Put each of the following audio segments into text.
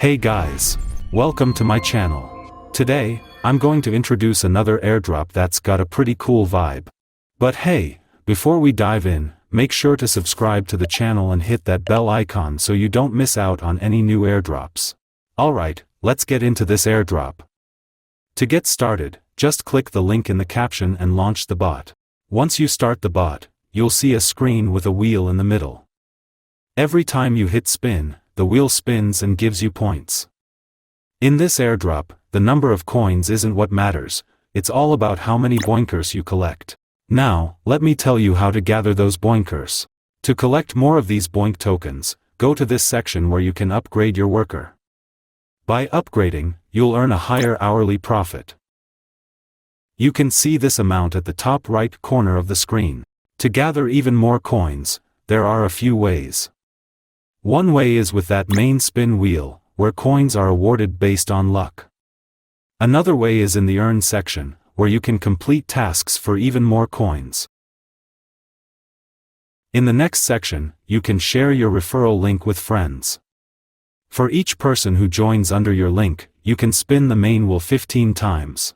Hey guys! Welcome to my channel. Today, I'm going to introduce another airdrop that's got a pretty cool vibe. But hey, before we dive in, make sure to subscribe to the channel and hit that bell icon so you don't miss out on any new airdrops. Alright, let's get into this airdrop. To get started, just click the link in the caption and launch the bot. Once you start the bot, you'll see a screen with a wheel in the middle. Every time you hit spin, the wheel spins and gives you points. In this airdrop, the number of coins isn't what matters, it's all about how many Boinkers you collect. Now, let me tell you how to gather those Boinkers. To collect more of these Boink tokens, go to this section where you can upgrade your worker. By upgrading, you'll earn a higher hourly profit. You can see this amount at the top right corner of the screen. To gather even more coins, there are a few ways. One way is with that main spin wheel, where coins are awarded based on luck. Another way is in the earn section, where you can complete tasks for even more coins. In the next section, you can share your referral link with friends. For each person who joins under your link, you can spin the main wheel 15 times.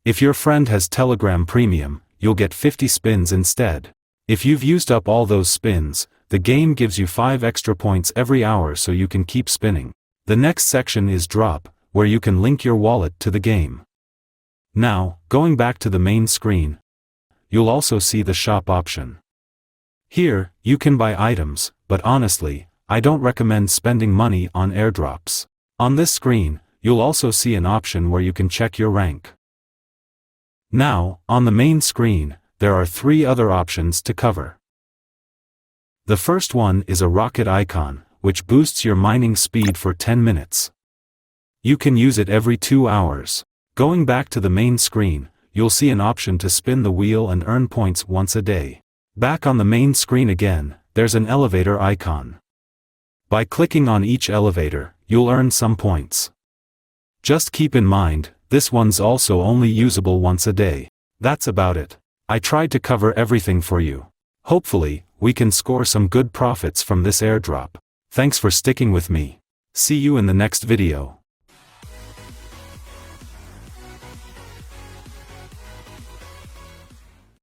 If your friend has Telegram Premium, you'll get 50 spins instead. If you've used up all those spins, the game gives you 5 extra points every hour so you can keep spinning. The next section is drop, where you can link your wallet to the game. Now, going back to the main screen, you'll also see the shop option. Here, you can buy items, but honestly, I don't recommend spending money on airdrops. On this screen, you'll also see an option where you can check your rank. Now, on the main screen, there are 3 other options to cover. The first one is a rocket icon, which boosts your mining speed for 10 minutes. You can use it every 2 hours. Going back to the main screen, you'll see an option to spin the wheel and earn points once a day. Back on the main screen again, there's an elevator icon. By clicking on each elevator, you'll earn some points. Just keep in mind, this one's also only usable once a day. That's about it. I tried to cover everything for you. Hopefully, we can score some good profits from this airdrop. Thanks for sticking with me. See you in the next video.